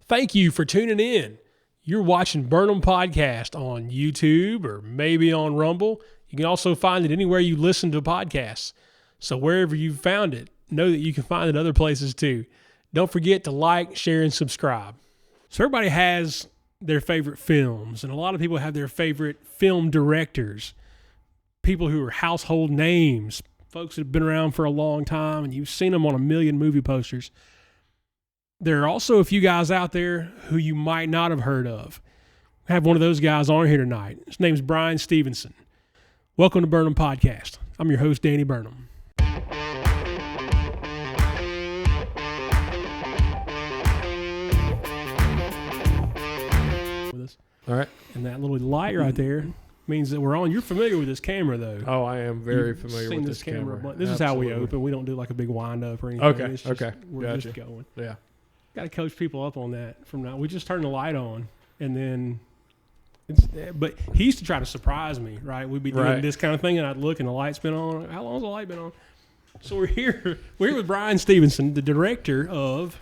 Thank you for tuning in. You're watching Burnham Podcast on YouTube or maybe on Rumble. You can also find it anywhere you listen to podcasts. So wherever you found it, know that you can find it other places too. Don't forget to like, share, and subscribe. So everybody has their favorite films, and a lot of people have their favorite film directors, people who are household names, folks that have been around for a long time, and you've seen them on a million movie posters. There are also a few guys out there who you might not have heard of. I have one of those guys on here tonight. His name's Brian Stephenson. Welcome to Burnham Podcast. I'm your host, Danny Burnham. All right. And that little light right there means that we're on. You're familiar with this camera, though. Oh, I am very familiar with this camera. This is how we open. We don't do like a big wind up or anything. Okay. It's just, Okay. We're just going. Yeah. Got to coach people up on that from now. We just turn the light on, and then but he used to try to surprise me, right? We'd be doing this kind of thing, and I'd look, and the light's been on. How long's the light been on? So we're here with Brian Stephenson, the director of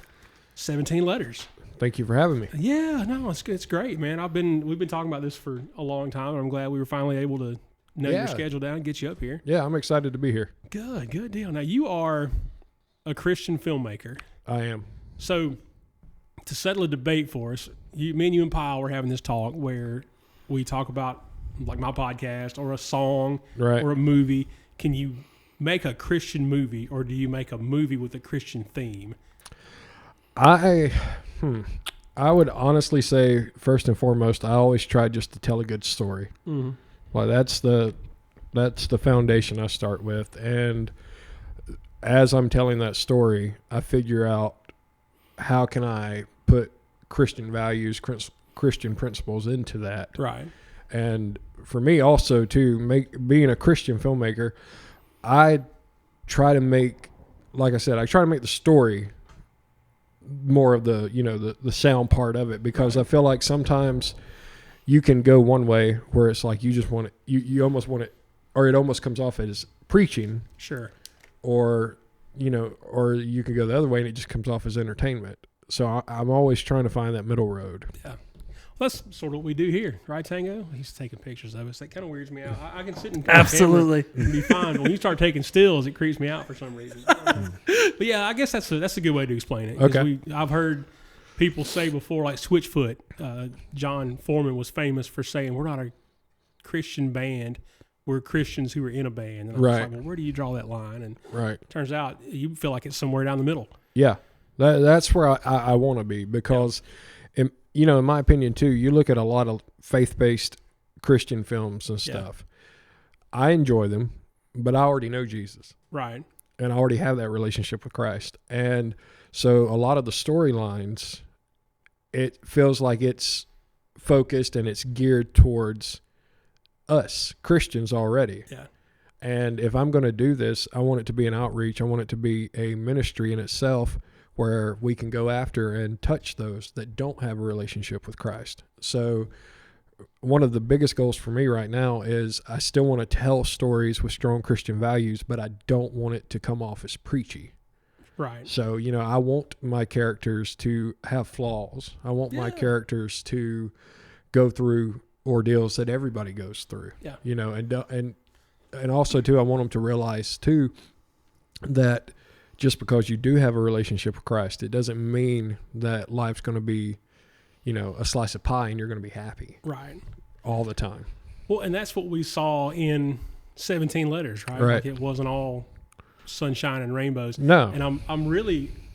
17 Letters. Thank you for having me. Yeah, no, it's great, man. We've been talking about this for a long time, and I'm glad we were finally able to nail your schedule down and get you up here. Yeah, I'm excited to be here. Good deal. Now, you are a Christian filmmaker. I am. So, to settle a debate for us, me and you and Pyle were having this talk where we talk about like my podcast or a song or a movie. Can you make a Christian movie, or do you make a movie with a Christian theme? I would honestly say, first and foremost, I always try just to tell a good story. Mm-hmm. Well, that's the foundation I start with, and as I'm telling that story, I figure out how can I put Christian values, Christian principles into that. Right. And for me also too, being a Christian filmmaker, I try to make, like I said, the story more of the sound part of it, because I feel like sometimes you can go one way where it's like you just want it, you almost want it, or it almost comes off as preaching. Sure. Or you can go the other way and it just comes off as entertainment. So I'm always trying to find that middle road. Yeah. Well, that's sort of what we do here, right, Tango? He's taking pictures of us. That kind of weirds me out. I can sit and absolutely and be fine. But when you start taking stills, it creeps me out for some reason. But yeah, I guess that's a good way to explain it. Okay. I've heard people say before, like Switchfoot, John Foreman was famous for saying, "We're not a Christian band. We're Christians who are in a band." And I was like, well, where do you draw that line? And it turns out you feel like it's somewhere down the middle. Yeah, that's where I want to be, because, in my opinion too, you look at a lot of faith-based Christian films and stuff. Yeah. I enjoy them, but I already know Jesus. Right. And I already have that relationship with Christ. And so a lot of the storylines, it feels like it's focused and it's geared towards us Christians already. Yeah. And if I'm going to do this, I want it to be an outreach. I want it to be a ministry in itself where we can go after and touch those that don't have a relationship with Christ. So one of the biggest goals for me right now is I still want to tell stories with strong Christian values, but I don't want it to come off as preachy. Right. So, I want my characters to have flaws. I want my characters to go through ordeals that everybody goes through. Yeah. And also too, I want them to realize too that just because you do have a relationship with Christ, it doesn't mean that life's going to be, a slice of pie and you're going to be happy. Right. All the time. Well, and that's what we saw in 17 Letters, right? Right. Like it wasn't all sunshine and rainbows. No. And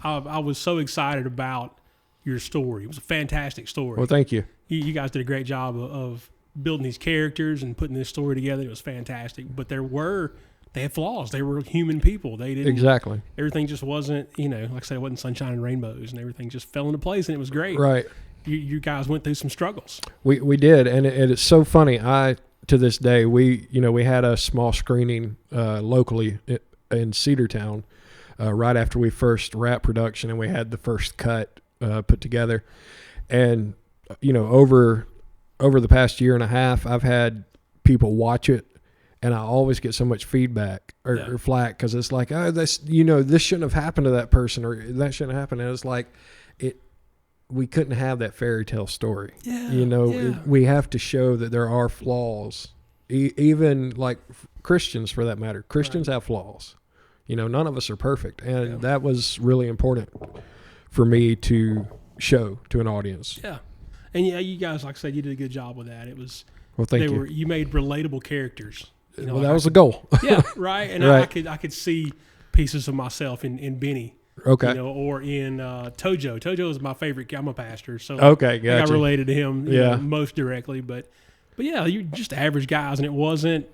I was so excited about your story. It was a fantastic story. Well, thank you. You guys did a great job of building these characters and putting this story together. It was fantastic. But they had flaws. They were human people. They didn't. Exactly. Everything just wasn't, like I said, it wasn't sunshine and rainbows, and everything just fell into place, and it was great. Right. You guys went through some struggles. We did, and it's so funny. To this day, we had a small screening locally in Cedartown right after we first wrapped production, and we had the first cut put together. And over the past year and a half, I've had people watch it, and I always get so much feedback or flack, because it's like, oh, this shouldn't have happened to that person, or that shouldn't happen. And it's like, we couldn't have that fairy tale story. Yeah, We have to show that there are flaws, even like Christians for that matter. Christians have flaws. None of us are perfect, and that was really important for me to show to an audience. Yeah, and you guys, like I said, you did a good job with that. It was thank you. You made relatable characters. That was the goal. Yeah, right. And right. I could see pieces of myself in Benny. Okay. Or in Tojo. Tojo is my favorite. I'm a pastor, so okay, gotcha. I related to him most directly. But yeah, you're just average guys, and it wasn't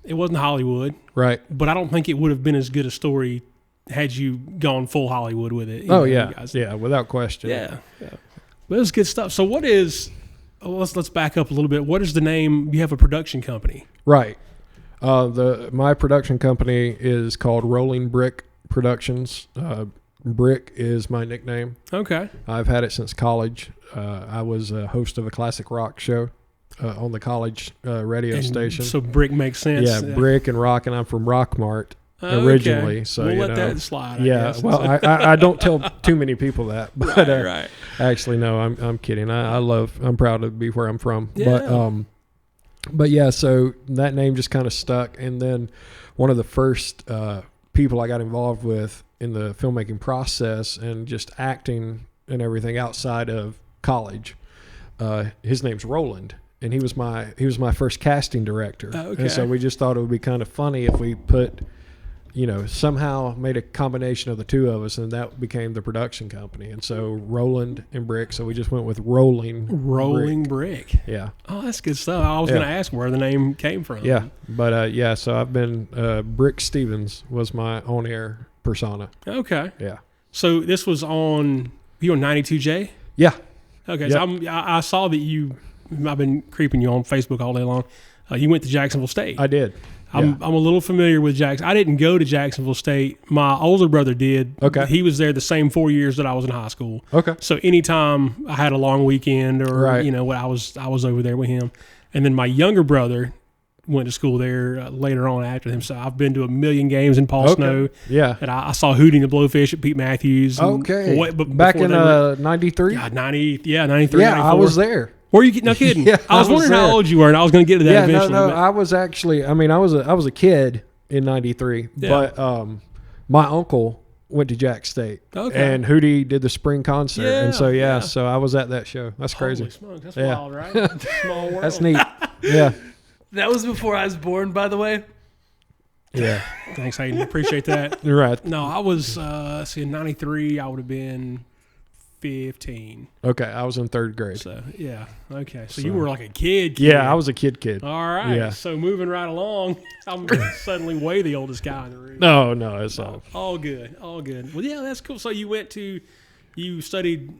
Hollywood, right? But I don't think it would have been as good a story had you gone full Hollywood with it. Yeah, without question. Yeah. But it was good stuff. So what is? Let's back up a little bit. What is the name? You have a production company, right? My production company is called Rolling Brick Productions. Brick is my nickname. Okay. I've had it since college. I was a host of a classic rock show on the college radio station. So Brick makes sense. Yeah, Brick and Rock, and I'm from Rockmart originally. Okay. So we'll let that slide. I guess. Well, I don't tell too many people that, but right. Actually, no, I'm kidding. I'm proud to be where I'm from. Yeah. But yeah, so that name just kind of stuck, and then one of the first people I got involved with in the filmmaking process and just acting and everything outside of college, his name's Roland, and he was my first casting director. Okay. And so we just thought it would be kind of funny if we put, somehow made a combination of the two of us, and that became the production company. And so Roland and Brick, so we just went with Rolling Brick. Yeah. Oh, that's good stuff. I was going to ask where the name came from. Yeah, but so I've been Brick Stevens was my on-air persona. Okay. Yeah. So this was on 92J? Yeah. Okay. Yep. So I saw that I've been creeping you on Facebook all day long. You went to Jacksonville State. I did. I'm a little familiar with Jackson. I didn't go to Jacksonville State. My older brother did. Okay. He was there the same 4 years that I was in high school. Okay. So anytime I had a long weekend or I was over there with him. And then my younger brother went to school there later on after him. So I've been to a million games in Paul Snow. Yeah. And I saw Hootie and the Blowfish at Pete Matthews. Okay. Back in 93? Yeah, 93, Yeah, 94. I was there. Were you? No kidding. Yeah, I was wondering how old you were, and I was going to get to that eventually. No, I was actually. I mean, I was a kid in '93, but my uncle went to Jack State, and Hootie did the spring concert, and so so I was at that show. That's crazy. Holy smokes, that's wild, right? Small world. That's neat. Yeah. That was before I was born, by the way. Yeah. Thanks, Hayden. Appreciate that. You're right. No, I was in '93. I would have been 15. Okay, I was in third grade. So yeah, okay. So you were like a kid. Yeah, I was a kid. All right. Yeah. So moving right along, I'm suddenly way the oldest guy in the room. No, it's all good. Well, yeah, that's cool. So you studied.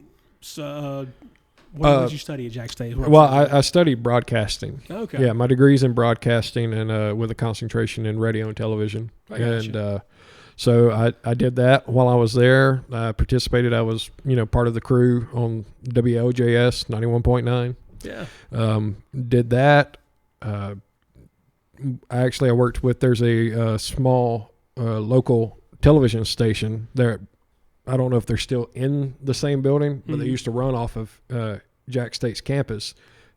What did you study at Jack State? Well, I studied broadcasting. Okay. Yeah, my degree's in broadcasting and with a concentration in radio and television. So I did that while I was there. I participated. I was, part of the crew on WLJS 91.9. Yeah. Did that. I worked with, there's a small local television station there. I don't know if they're still in the same building, but they used to run off of Jack State's campus,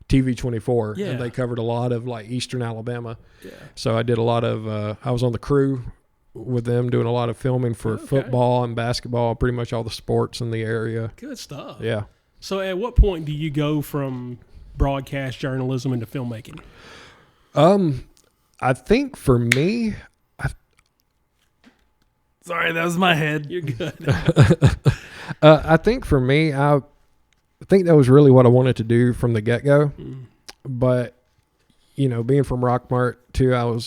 TV 24. Yeah. And they covered a lot of like Eastern Alabama. Yeah. So I did a lot of, I was on the crew with them doing a lot of filming for football and basketball, pretty much all the sports in the area. Good stuff. Yeah. So at what point do you go from broadcast journalism into filmmaking? I think for me, Sorry, that was my head. You're good. I think for me, I think that was really what I wanted to do from the get-go. But, being from Rockmart too,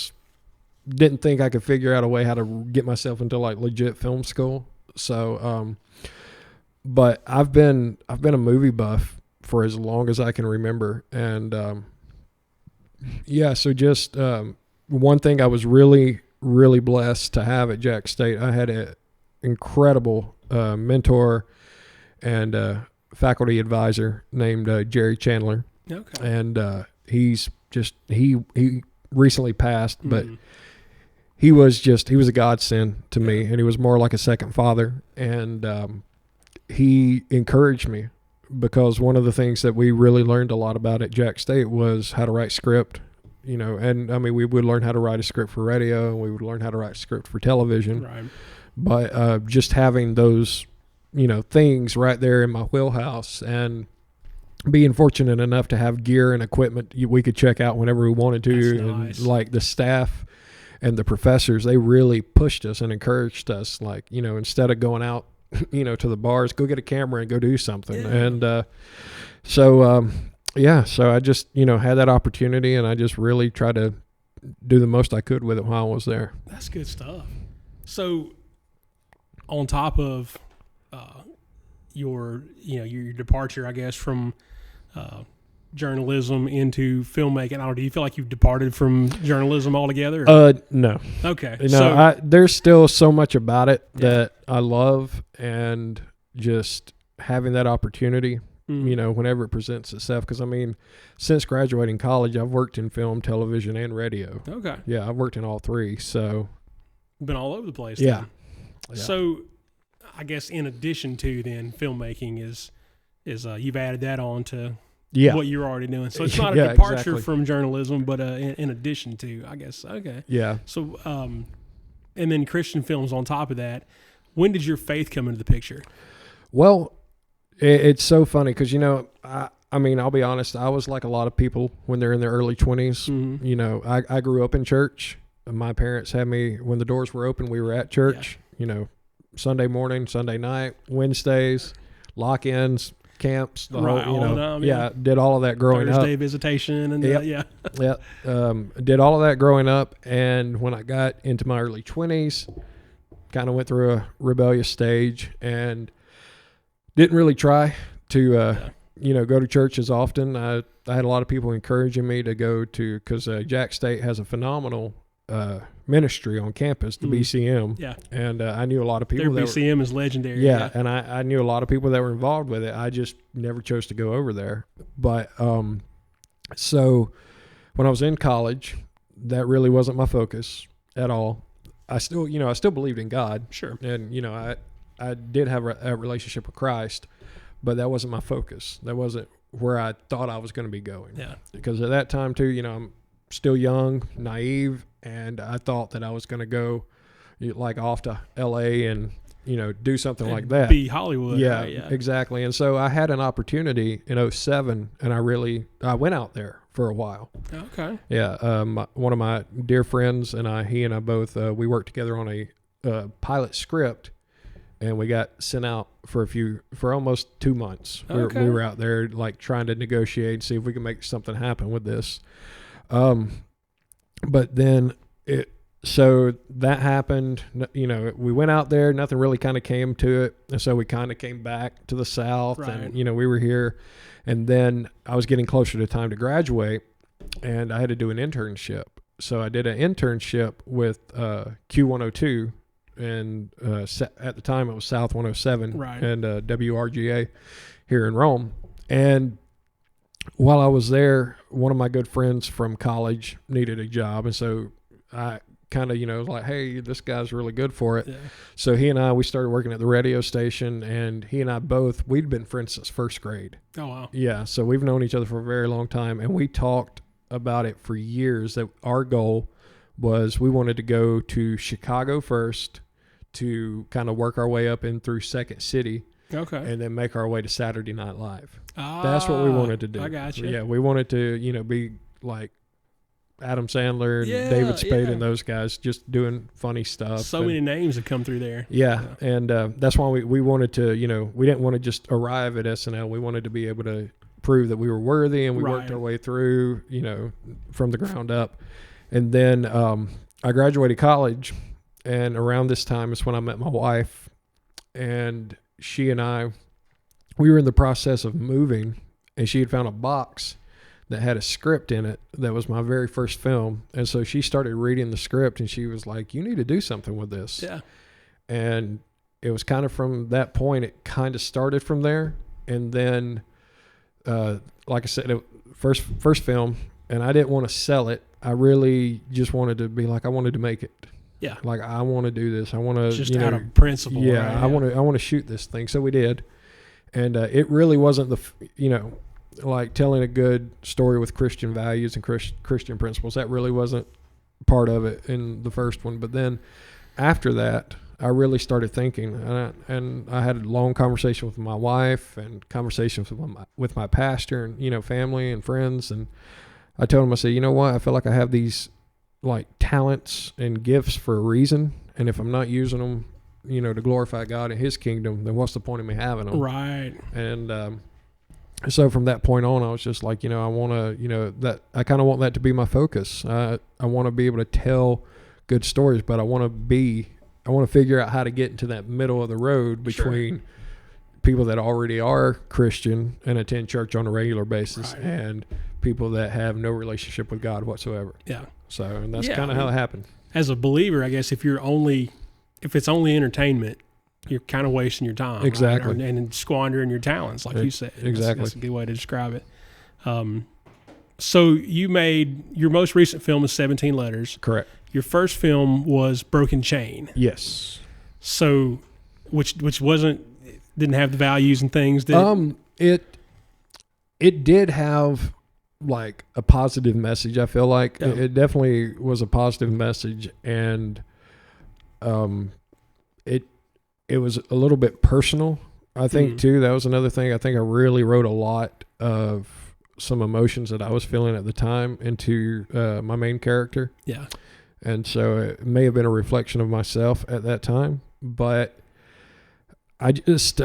didn't think I could figure out a way how to get myself into like legit film school. So, but I've been a movie buff for as long as I can remember. And, so just, one thing I was really, really blessed to have at Jack State, I had an incredible, mentor and, faculty advisor named, Jerry Chandler. Okay. And, he's just, he recently passed, but he was a godsend to me, and he was more like a second father. And he encouraged me because one of the things that we really learned a lot about at Jack State was how to write script, and I mean, we would learn how to write a script for radio, and we would learn how to write a script for television. Right. But just having those, things right there in my wheelhouse, and being fortunate enough to have gear and equipment we could check out whenever we wanted to. That's and nice. like the staff and the professors, they really pushed us and encouraged us, like, instead of going out, to the bars, go get a camera and go do something. Yeah. And so I just, had that opportunity, and I just really tried to do the most I could with it while I was there. That's good stuff. So on top of your departure, I guess, from journalism into filmmaking, I don't know, do you feel like you've departed from journalism altogether? No. Okay. There's still so much about it that I love, and just having that opportunity, whenever it presents itself. Because, I mean, since graduating college, I've worked in film, television, and radio. Okay. Yeah, I've worked in all three. So Been all over the place. Yeah. Then. So I guess in addition to then filmmaking is you've added that on to what you're already doing. So it's not a departure from journalism, but in addition to, I guess. Okay. Yeah. So and then Christian films on top of that. When did your faith come into the picture? Well, it's so funny because, I mean, I'll be honest, I was like a lot of people when they're in their early 20s. Mm-hmm. I grew up in church. My parents had me, when the doors were open, we were at church, Sunday morning, Sunday night, Wednesdays, lock-ins, camps, the whole, did all of that growing Thursday up. visitation and did all of that growing up. And when I got into my early 20s, kind of went through a rebellious stage and didn't really try to, go to church as often. I had a lot of people encouraging me to go to, because Jack State has a phenomenal ministry on campus, the BCM. Yeah. And I knew a lot of people. Their BCM is legendary. Yeah, and I knew a lot of people that were involved with it. I just never chose to go over there. But so when I was in college, that really wasn't my focus at all. I still believed in God. Sure. And, I did have a relationship with Christ, but that wasn't my focus. That wasn't where I thought I was going to be going. Yeah. Because at that time, too, I'm still young, naive, and I thought that I was going to go like off to L.A. and, do something like that. Be Hollywood. Yeah, right? Yeah, exactly. And so I had an opportunity in 2007, and I went out there for a while. Okay. Yeah. One of my dear friends and he and I both, we worked together on a pilot script, and we got sent out for almost 2 months. Okay. We were out there like trying to negotiate and see if we could make something happen with this. But then so that happened, we went out there, nothing really kind of came to it. And so we kind of came back to the South. Right. And, we were here, and then I was getting closer to time to graduate, and I had to do an internship. So I did an internship with Q102, and at the time it was South 107, right, and WRGA here in Rome. And while I was there, one of my good friends from college needed a job, and so I kind of, was like, hey, this guy's really good for it. Yeah. So he and I, we started working at the radio station, and he and I both, we'd been friends since first grade. Oh, wow. Yeah, so we've known each other for a very long time, and we talked about it for years, that our goal was we wanted to go to Chicago first to kind of work our way up in through Second City. Okay. And then make our way to Saturday Night Live. That's what we wanted to do. I got you. Yeah, we wanted to, be like Adam Sandler and David Spade and those guys, just doing funny stuff. So many names have come through there. Yeah, and that's why we wanted to, we didn't want to just arrive at SNL. We wanted to be able to prove that we were worthy, and we worked our way through, from the ground up. And then I graduated college, and around this time is when I met my wife, and she and I, we were in the process of moving, and she had found a box that had a script in it that was my very first film. And so she started reading the script, and she was like, you need to do something with this. Yeah. And it was kind of from that point, it kind of started from there. And then, like I said, first film, and I didn't want to sell it. I really just wanted to be like, I wanted to make it. Yeah. Like, I want to do this. I want to just out of principle. Yeah. Right? I want to shoot this thing. So we did. And it really wasn't like telling a good story with Christian values and Christian principles. That really wasn't part of it in the first one. But then after that, I really started thinking, and I had a long conversation with my wife and conversations with my pastor and, family and friends. And I told him, I said, you know what? I feel like I have these like talents and gifts for a reason. And if I'm not using them, to glorify God and his kingdom, then what's the point of me having them? Right. And, so from that point on, I was just like, I want to, that I kind of want that to be my focus. I want to be able to tell good stories, but I want to figure out how to get into that middle of the road between people that already are Christian and attend church on a regular basis and people that have no relationship with God whatsoever. Yeah. So, and that's kind of how it happened. As a believer, I guess if it's only entertainment, you're kind of wasting your time. Exactly. Right? And squandering your talents, like you said. Exactly. That's a good way to describe it. So you made your most recent film is 17 Letters. Correct. Your first film was Broken Chain. Yes. So, which didn't have the values and things that it did have like a positive message. I feel like it definitely was a positive message, and it was a little bit personal. I think too, that was another thing. I think I really wrote a lot of some emotions that I was feeling at the time into my main character. Yeah. And so it may have been a reflection of myself at that time, but I just,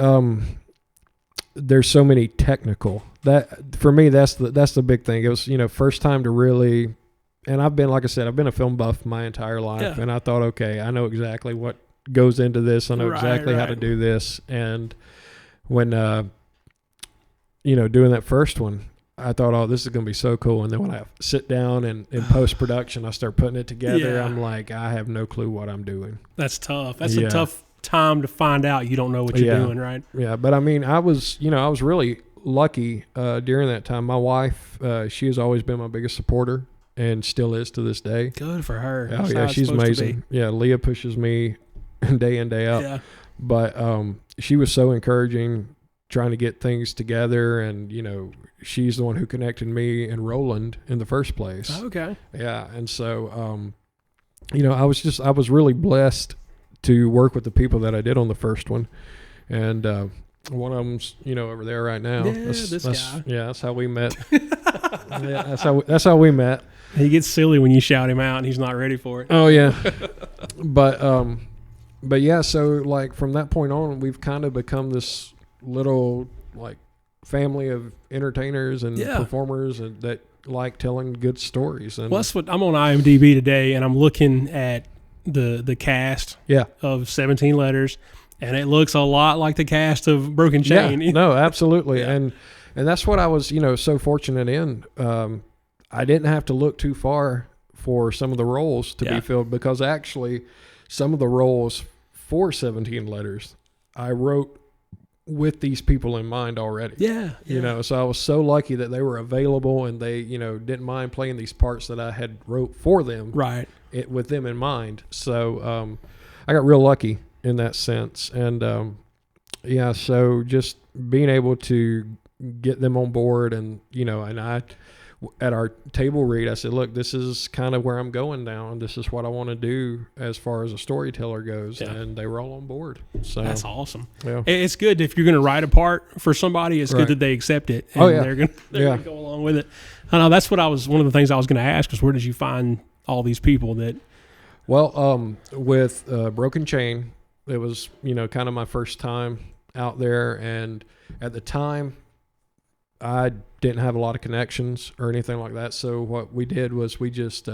there's so many technical that for me, that's the big thing. It was, first time to really, and I've been a film buff my entire life. And I thought, okay, I know exactly what goes into this. I know exactly how to do this. And when, doing that first one, I thought, oh, this is going to be so cool. And then when I sit down and in post-production, I start putting it together. I'm like, I have no clue what I'm doing. That's tough. That's a tough time to find out you don't know what you're doing, right? Yeah. But I mean, I was really lucky during that time. My wife, she has always been my biggest supporter and still is to this day. Good for her. Oh, yeah. She's amazing. Yeah. Leah pushes me day in, day out. Yeah. But she was so encouraging, trying to get things together, and she's the one who connected me and Roland in the first place. Okay. Yeah. And so I was really blessed to work with the people that I did on the first one, and one of them's over there right now. Yeah, this guy. Yeah, that's how we met. Yeah, that's how we met. He gets silly when you shout him out and he's not ready for it. Oh yeah. But yeah, so like from that point on, we've kind of become this little like family of entertainers and performers that like telling good stories. And well, that's what I'm on IMDb today, and I'm looking at the cast of 17 Letters, and it looks a lot like the cast of Broken Chain. Yeah, no, absolutely. And that's what I was, so fortunate in. I didn't have to look too far for some of the roles to be filled, because actually some of the roles for 17 Letters I wrote with these people in mind already. So I was so lucky that they were available, and they didn't mind playing these parts that I had wrote for them with them in mind. So I got real lucky in that sense. And so just being able to get them on board, and and I at our table read, I said, look, this is kind of where I'm going now, and this is what I want to do as far as a storyteller goes. And they were all on board. So that's awesome. Yeah. It's good if you're going to write a part for somebody, it's good that they accept it, and they're going to go along with it. I know that's one of the things I was going to ask, is where did you find all these people that? Well, with Broken Chain, it was, kind of my first time out there. And at the time, I didn't have a lot of connections or anything like that. So what we did was we just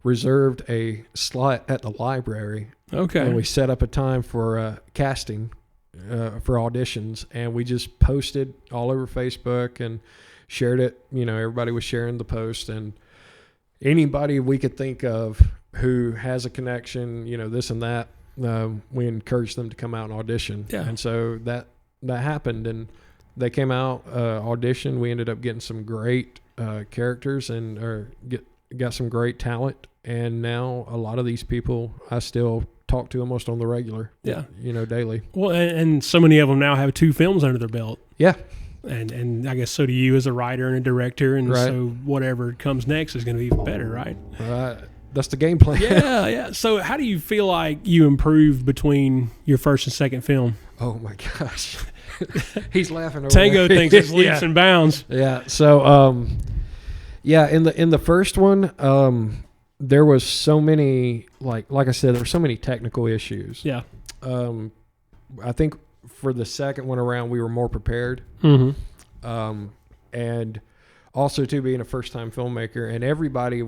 reserved a slot at the library. Okay. And we set up a time for casting for auditions, and we just posted all over Facebook and shared it. Everybody was sharing the post, and anybody we could think of who has a connection, this and that, we encouraged them to come out and audition. Yeah. And so that happened, and they came out, auditioned. We ended up getting some great characters and got some great talent. And now a lot of these people I still talk to almost on the regular. Yeah. Daily. Well, and so many of them now have 2 films under their belt. Yeah. And I guess so do you as a writer and a director, and Right. so whatever comes next is going to be even better, right? That's the game plan. Yeah. So how do you feel like you improved between your first and second film? Oh my gosh. He's laughing over Tango there. thinks it's leaps and bounds. Yeah. So, in the first one, there was so many, like I said, there were so many technical issues. Yeah. I think for the second one around, we were more prepared. Mm-hmm. And also too, being a first time filmmaker, and everybody,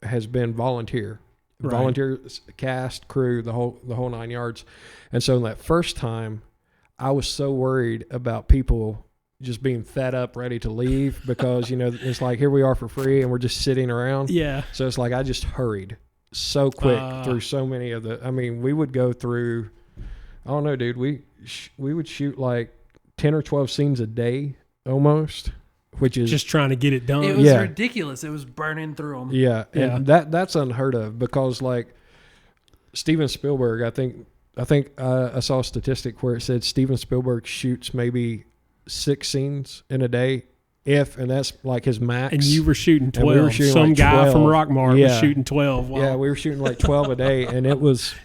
has been volunteer, Right. volunteer cast, crew, the whole 9 yards. And so that first time, I was so worried about people just being fed up, ready to leave, because, it's like, here we are for free and we're just sitting around. Yeah. So it's like, I just hurried so quick through so many of we would go through, I don't know, dude, we would shoot like 10 or 12 scenes a day almost, which is just trying to get it done. It was Yeah. ridiculous. It was burning through them. yeah. Yeah. And that's unheard of, because like Steven Spielberg, I think I saw a statistic where it said Steven Spielberg shoots maybe 6 scenes in a day, and that's like his max. And you were shooting 12. And we were shooting Some like guy 12. from Rockmart was Yeah. shooting 12. Wow. Yeah, we were shooting like 12 a day, and it was,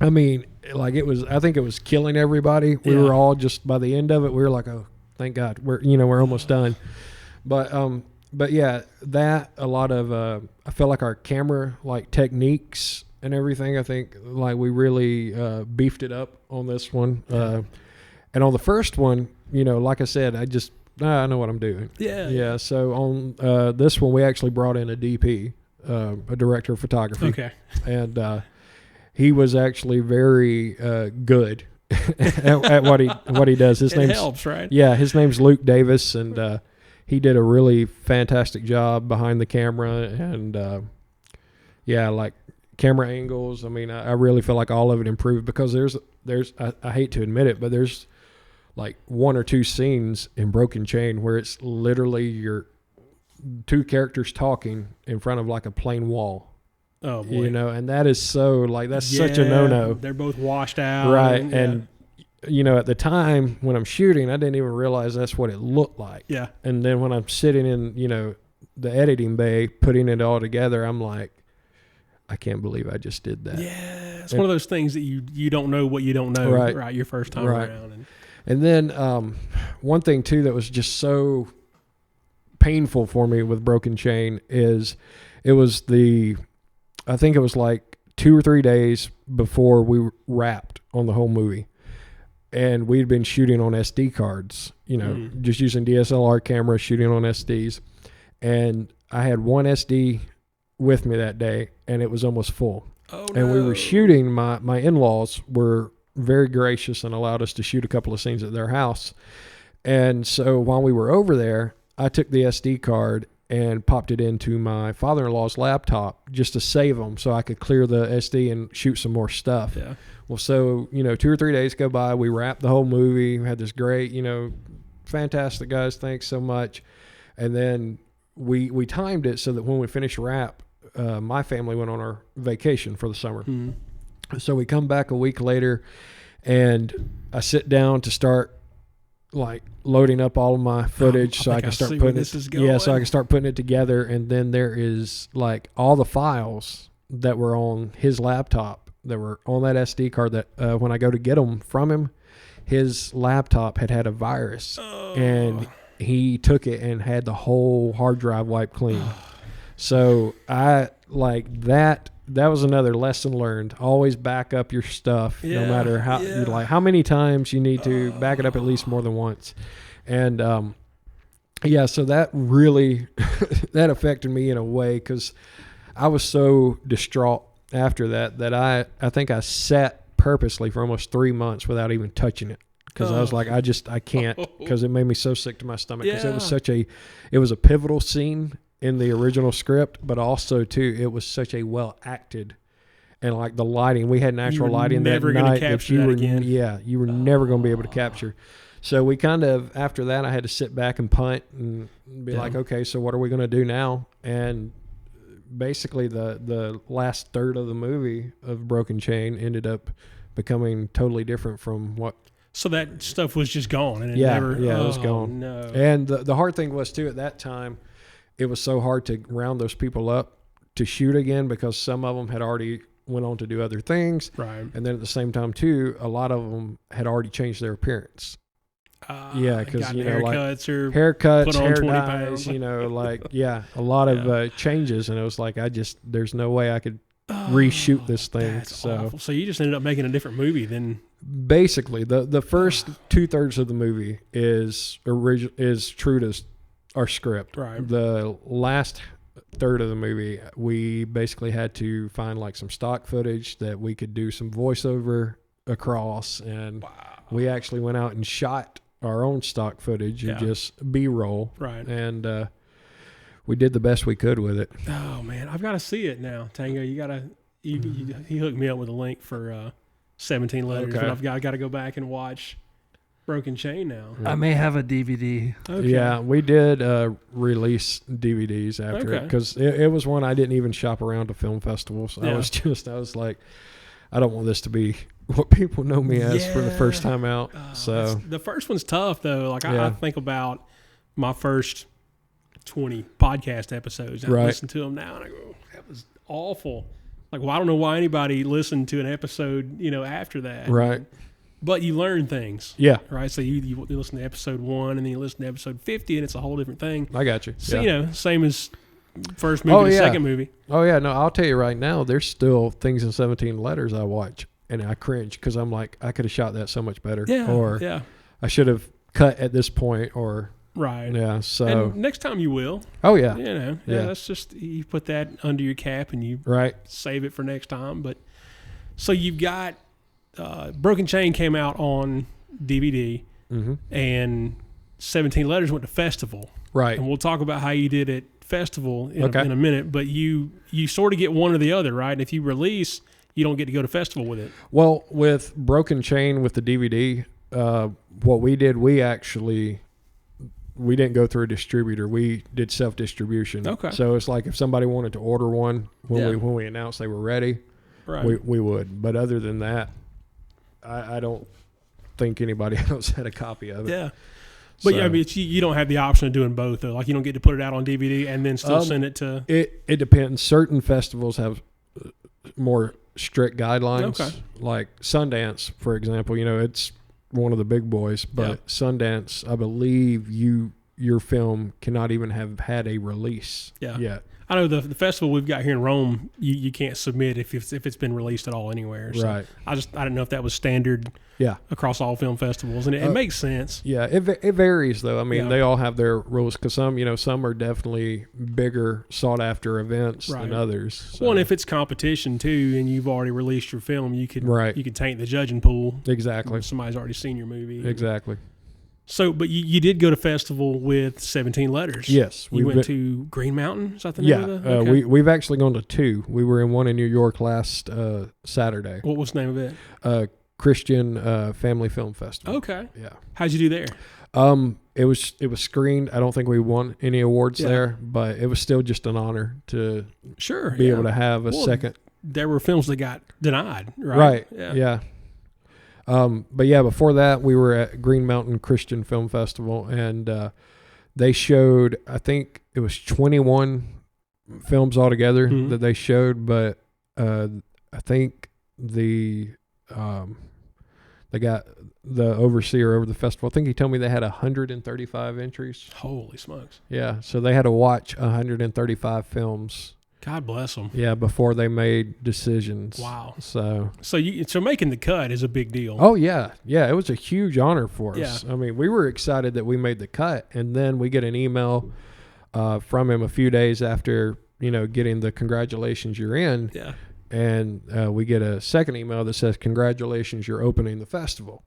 I think it was killing everybody. We Yeah. were all just, by the end of it, we were like, oh, thank God, we're almost done. But yeah, that, a lot of, I feel like our camera, like techniques and everything, I think like we really beefed it up on this one. And on the first one, like I said, I know what I'm doing. Yeah. Yeah. So on this one, we actually brought in a DP, a director of photography. Okay. And he was actually very good at what he does. His It name's helps, right? Yeah, his name's Luke Davis, and he did a really fantastic job behind the camera, and like camera angles. I mean, I really feel like all of it improved, because there's I hate to admit it, but there's like 1 or 2 scenes in Broken Chain where it's literally your 2 characters talking in front of like a plain wall. Oh, boy. And that is so, like, that's such a no-no. They're both washed out. Right. Yeah. And, at the time when I'm shooting, I didn't even realize that's what it looked like. Yeah. And then when I'm sitting in, the editing bay, putting it all together, I'm like, I can't believe I just did that. Yeah. It's one of those things that you don't know what you don't know, right? Your first time Right. around. And then one thing, too, that was just so painful for me with Broken Chain is I think it was like 2 or 3 days before we wrapped on the whole movie. And we'd been shooting on SD cards, just using DSLR cameras, shooting on SDs. And I had one SD with me that day, and it was almost full. Oh, And we were shooting, my in-laws were very gracious and allowed us to shoot a couple of scenes at their house. And so while we were over there, I took the SD card and popped it into my father-in-law's laptop just to save them, so I could clear the SD and shoot some more stuff. Yeah. Well, so, 2 or 3 days go by. We wrapped the whole movie. We had this great, fantastic, guys. Thanks so much. And then we timed it so that when we finished wrap, my family went on our vacation for the summer. Mm-hmm. So we come back a week later, and I sit down to start like loading up all of my footage so I can start putting so I can start putting it together. And then there is like all the files that were on his laptop that were on that SD card that when I go to get them from him, his laptop had a virus, and he took it and had the whole hard drive wiped clean. So I like that. That was another lesson learned. Always back up your stuff, no matter how many times you need to back it up, at least more than once. And so that really that affected me in a way, because I was so distraught after that I think I sat purposely for almost 3 months without even touching it, because I was like, I can't, because it made me so sick to my stomach, because it was a pivotal scene in the original script, but also too, it was such a well acted, and like the lighting, we had natural lighting that night that you were never going to be able to capture. So we kind of, after that, I had to sit back and punt and be like, okay, so what are we going to do now? And basically the last third of the movie of Broken Chain ended up becoming totally different from what. So that stuff was just gone, and it Yeah, never. yeah, it was oh, gone. No. And the hard thing was too at that time, it was so hard to round those people up to shoot again because some of them had already went on to do other things, Right. and then at the same time too, a lot of them had already changed their appearance. Yeah, because you know, like haircuts, put on hair 20 dyes, pounds. you know, like a lot of changes, and it was like there's no way I could reshoot this thing. That's So awful. So you just ended up making a different movie then. basically, the first 2/3 of the movie is true to our script. Right. The last third of the movie, we basically had to find like some stock footage that we could do some voiceover across, and we actually went out and shot our own stock footage and just B-roll. Right. And we did the best we could with it. Oh man, I've got to see it now, Tango. You gotta. He hooked me up with a link for 17 Letters, Okay. but I got to go back and watch Broken Chain now. I may have a DVD. Okay. Yeah, we did release DVDs after it because it was one I didn't even shop around to film festivals. Yeah. I was like, I don't want this to be what people know me as for the first time out. So the first one's tough though. Like I think about my first 20 podcast episodes. I listen to them now and I go, that was awful. Like, well, I don't know why anybody listened to an episode, after that. Right. But you learn things. Yeah. Right. So you listen to episode 1 and then you listen to episode 50 and it's a whole different thing. I got you. So, same as first movie to second movie. Oh, yeah. No, I'll tell you right now, there's still things in 17 Letters I watch and I cringe because I'm like, I could have shot that so much better. Yeah. Or I should have cut at this point or. Right. Yeah. So. And next time you will. Oh, yeah. That's just, you put that under your cap and you save it for next time. But so you've got Broken Chain came out on DVD and 17 Letters went to festival. Right. And we'll talk about how you did at festival in a minute. But you sort of get one or the other, right? And if you release, you don't get to go to festival with it. Well, with Broken Chain with the DVD, what we did, we didn't go through a distributor. We did self-distribution. Okay. So it's like if somebody wanted to order one when we announced they were ready, we would. But other than that, I don't think anybody else had a copy of it. Yeah. But you don't have the option of doing both though. Like you don't get to put it out on DVD and then still send it to. It depends. Certain festivals have more strict guidelines. Okay. Like Sundance, for example, it's one of the big boys, but Sundance, I believe your film cannot even have had a release yet. I know the festival we've got here in Rome, you can't submit if it's been released at all anywhere. So right. I didn't know if that was standard across all film festivals, and it makes sense. Yeah, it varies though. I mean, they all have their rules because some are definitely bigger sought after events than others. So. Well, and if it's competition too, and you've already released your film, you could taint the judging pool. Exactly. If somebody's already seen your movie. Exactly. So, but you did go to festival with 17 Letters. Yes. You went to Green Mountain? Is that the name of it? Yeah. We've actually gone to 2. We were in one in New York last Saturday. What was the name of it? Christian Family Film Festival. Okay. Yeah. How'd you do there? It was screened. I don't think we won any awards there, but it was still just an honor to be able to have a second. There were films that got denied, right? Right. Yeah. But before that, we were at Green Mountain Christian Film Festival, and they showed, I think it was 21 films altogether that they showed, but I think they got the overseer over the festival. I think he told me they had 135 entries. Holy smokes. Yeah, so they had to watch 135 films. God bless them. Yeah, before they made decisions. Wow. So making the cut is a big deal. Oh, yeah. Yeah, it was a huge honor for us. Yeah. I mean, we were excited that we made the cut, and then we get an email from him a few days after, getting the congratulations, you're in. Yeah. And we get a second email that says, congratulations, you're opening the festival.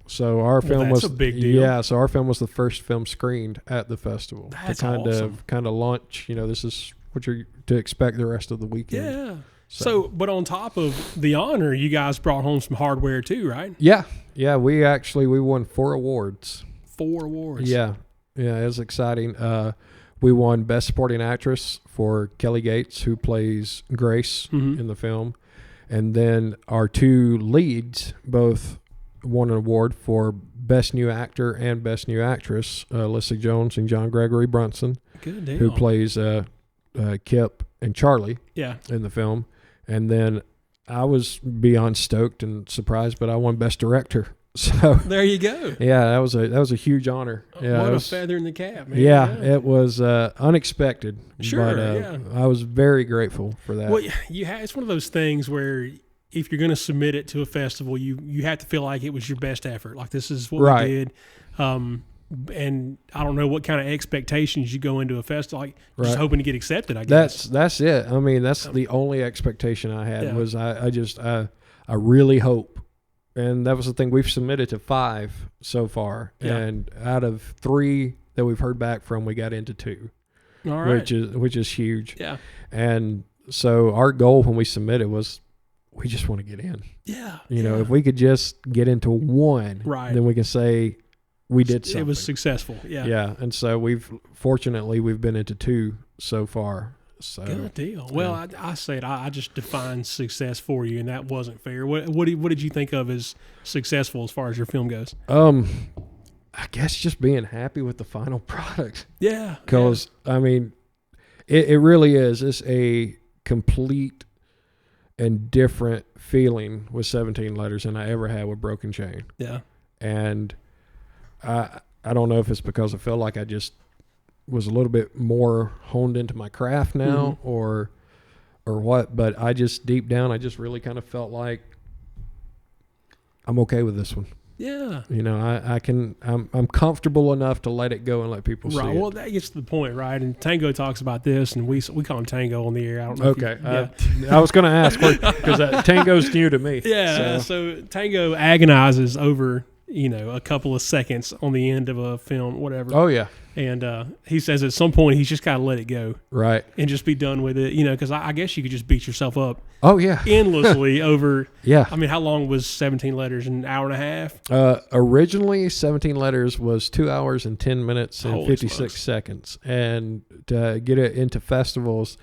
So our film was a big deal. Yeah, so our film was the first film screened at the festival. That's to awesome. kind of launch, this is what you're to expect the rest of the weekend. Yeah. So, but on top of the honor, you guys brought home some hardware too, right? Yeah. Yeah, we won 4 awards. 4 awards. Yeah. Yeah, it was exciting. We won Best Supporting Actress for Kelly Gates, who plays Grace in the film. And then our two leads both won an award for Best New Actor and Best New Actress, Alyssa Jones and John Gregory Brunson, Good deal. who plays Kip and Charlie Yeah. in the film. And then I was beyond stoked and surprised, but I won Best Director. So There you go. yeah, that was a huge honor. Yeah, What it a was, feather in the cap, man. yeah, it was unexpected. Sure, but, yeah. I was very grateful for that. Well, it's one of those things where if you're going to submit it to a festival, you have to feel like it was your best effort. Like, this is what Right. we did. And I don't know what kind of expectations you go into a festival, like just Right. hoping to get accepted, I guess. That's it. I mean, that's the only expectation I had Yeah. was I really hope. And that was the thing. We've submitted to 5 so far, Yeah. and out of 3 that we've heard back from, we got into 2, All right. which is huge. Yeah. And so our goal when we submitted was we just want to get in. Yeah. You know, yeah. if we could just get into 1, Right. then we can say we did something. It was successful. Yeah. Yeah, and so we've been into 2 so far. So Good deal. Well, I said I just defined success for you, and that wasn't fair. What did you think of as successful as far as your film goes? I guess just being happy with the final product. Yeah. Because I mean, it really is. It's a complete and different feeling with 17 letters than I ever had with Broken Chain. Yeah. And I don't know if it's because I feel like I just was a little bit more honed into my craft now or what, but I just deep down I just really kind of felt like I'm okay with this one. Yeah. You know, I'm comfortable enough to let it go and let people see Right. it. Well, that gets to the point, right? And Tango talks about this, and we call him Tango on the air. I don't know. Okay. If I was going to ask because Tango's new to me. yeah. So Tango agonizes over, a couple of seconds on the end of a film, whatever. Oh yeah. And he says at some point he's just got to let it go Right. and just be done with it, because I guess you could just beat yourself up Oh yeah. endlessly over. Yeah. I mean, how long was 17 letters? An hour and a half? Originally 17 letters was 2 hours and 10 minutes and Holy 56 smokes. seconds. And to get it into festivals,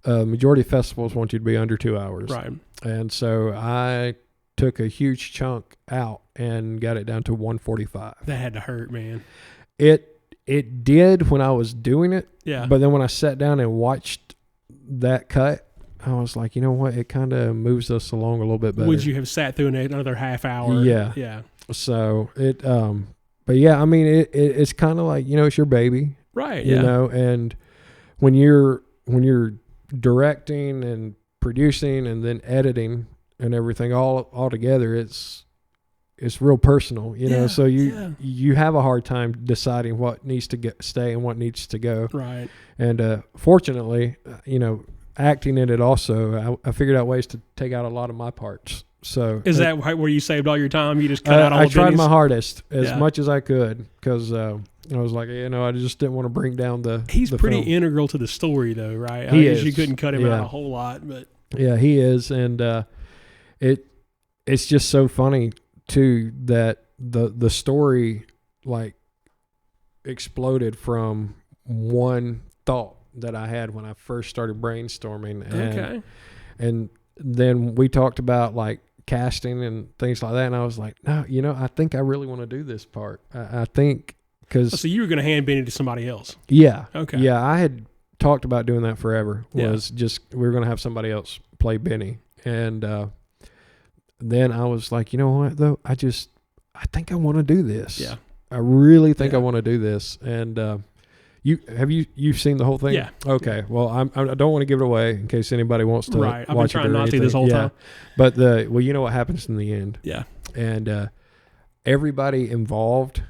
majority of festivals want you to be under 2 hours. Right. And so I took a huge chunk out and got it down to 145. That had to hurt, man. It did when I was doing it. Yeah. But then when I sat down and watched that cut, I was like, you know what? It kind of moves us along a little bit better. Would you have sat through another half hour? Yeah. Yeah. So but yeah, I mean, it's kind of like, it's your baby, Right. you Yeah. know, and when you're directing and producing and then editing and everything all together, it's real personal, Yeah, so you have a hard time deciding what needs to stay and what needs to go. Right. And fortunately, acting in it also, I figured out ways to take out a lot of my parts. So Is that where you saved all your time? You just cut out all I the tried bennies? my hardest as Yeah. much as I could because I was like, I just didn't want to bring down the. He's the pretty film. integral to the story, though, right? He guess is. You couldn't cut him Yeah. out a whole lot, but Yeah, he is, and it's just so funny too that the story like exploded from one thought that I had when I first started brainstorming, and then we talked about like casting and things like that, and I was like, no, I think I really want to do this part. I think because so you were going to hand Benny to somebody else. yeah, Okay. yeah, I had talked about doing that forever. Yeah. Was just we were going to have somebody else play Benny, and then I was like, you know what though, I think I want to do this. Yeah. I really think Yeah. I want to do this, and you've seen the whole thing? Yeah. Okay. Well, I don't want to give it away in case anybody wants to Right. I've been watch trying it or not to anything. this whole time. But you know what happens in the end, Yeah. and everybody involved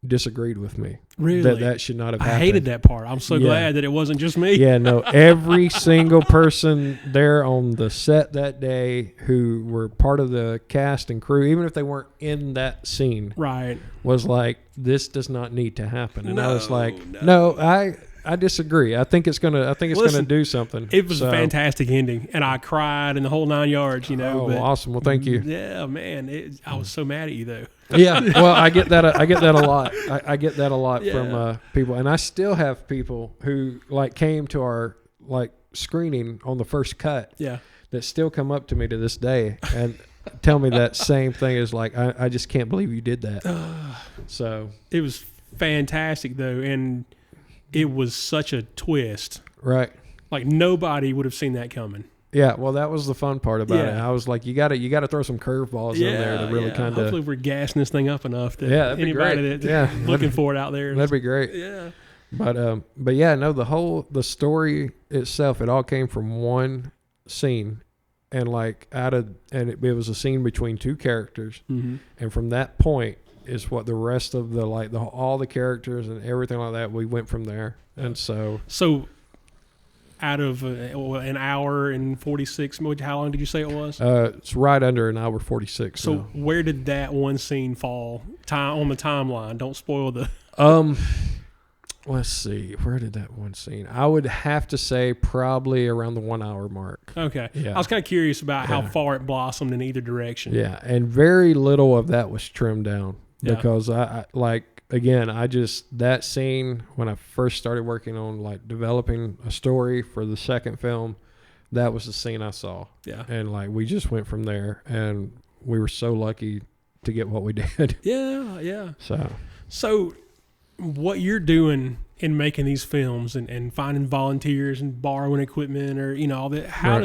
disagreed with me. Really? That should not have I happened. hated that part. I'm so Yeah. glad that it wasn't just me. Yeah, no, every single person there on the set that day who were part of the cast and crew, even if they weren't in that scene, Right. was like, this does not need to happen. And I was like, No. no, I disagree. I think it's gonna do something. It was a fantastic ending, and I cried in the whole 9 yards. Oh, awesome! Well, thank you. Yeah, man. I was so mad at you though. Yeah. Well, I get that. I get that a lot. I get that a lot from people, and I still have people who like came to our like screening on the first cut. Yeah. That still come up to me to this day and tell me that same thing is like, I just can't believe you did that. So it was fantastic though, and it was such a twist. Right. Like nobody would have seen that coming. Yeah, well, that was the fun part about it. I was like, you got to throw some curvball in there to really kind of. Hopefully, we're gassing this thing up enough that that'd be anybody great. looking for it out there. That'd be great. Yeah. But yeah, no, the story itself, it all came from one scene, and like it was a scene between two characters, and from that point is what the rest of all the characters and everything like that, we went from there, and so out of an hour and 46, how long did you say it was? It's right under an hour 46. So where did that one scene fall on the timeline? Don't spoil the. Let's see. Where did that one scene? I would have to say probably around the 1 hour mark. Okay. Yeah. I was kind of curious about how far it blossomed in either direction. Yeah, and very little of that was trimmed down because that scene when I first started working on like developing a story for the second film, that was the scene I saw. Yeah. And like we just went from there, and we were so lucky to get what we did. Yeah, yeah. So what you're doing in making these films and finding volunteers and borrowing equipment or all that, how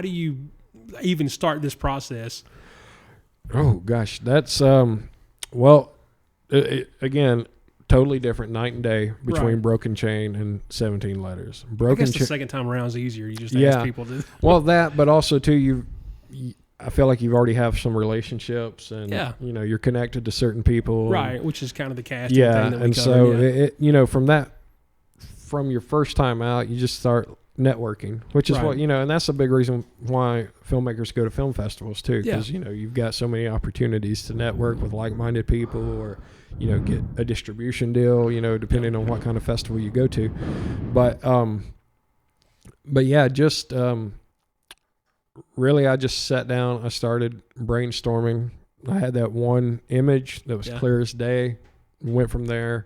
do you even start this process? Oh gosh, that's again, totally different night and day between Broken Chain and 17 Letters. I guess the second time around is easier. You just ask people to. Well, that, but also too, I feel like you've already have some relationships, and you're connected to certain people, right? Which is kind of the casting thing that we and cover, so from your first time out, you just start networking, which is what and that's a big reason why filmmakers go to film festivals too, because you've got so many opportunities to network with like-minded people, or get a distribution deal, depending on what kind of festival you go to, but yeah, just really, I just sat down. I started brainstorming. I had that one image that was clear as day. Went from there,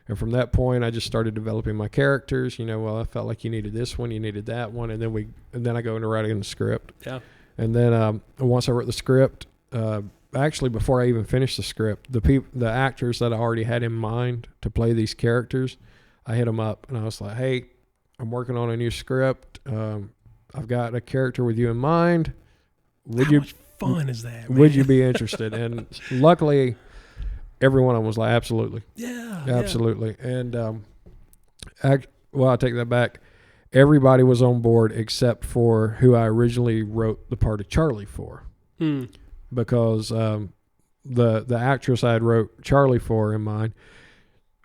and from that point, I just started developing my characters. I felt like you needed this one, you needed that one, and then I go into writing the script. Yeah. And then once I wrote the script, actually before I even finished the script, the actors that I already had in mind to play these characters, I hit them up and I was like, "Hey, I'm working on a new script. I've got a character with you in mind. How much fun is that, man? Would you be interested?" And luckily, every one of them was like, "Absolutely." Yeah. Absolutely. And, I take that back. Everybody was on board except for who I originally wrote the part of Charlie for. Because the actress I had wrote Charlie for in mind,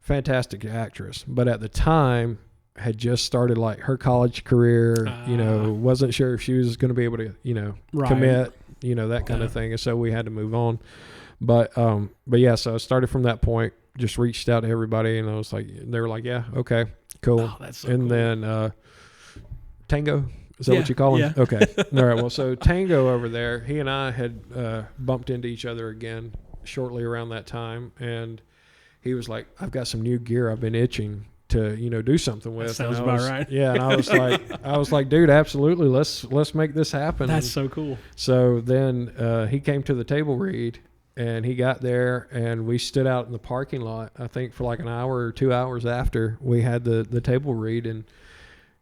fantastic actress. But at the time, had just started like her college career, wasn't sure if she was going to be able to, commit, that kind of thing. And so we had to move on. But yeah, so I started from that point, just reached out to everybody, and I was like, they were like, "Yeah, okay, cool." Oh, that's so and cool. Then Tango, is that what you call him? Yeah. Okay. All right. Well, so Tango over there, he and I had bumped into each other again shortly around that time, and he was like, "I've got some new gear I've been itching to do something with." That sounds about right. Yeah, and I was like, "Dude, absolutely, let's make this happen." That's so cool. So then he came to the table read, and he got there, and we stood out in the parking lot, I think for like an hour or 2 hours after we had the table read, and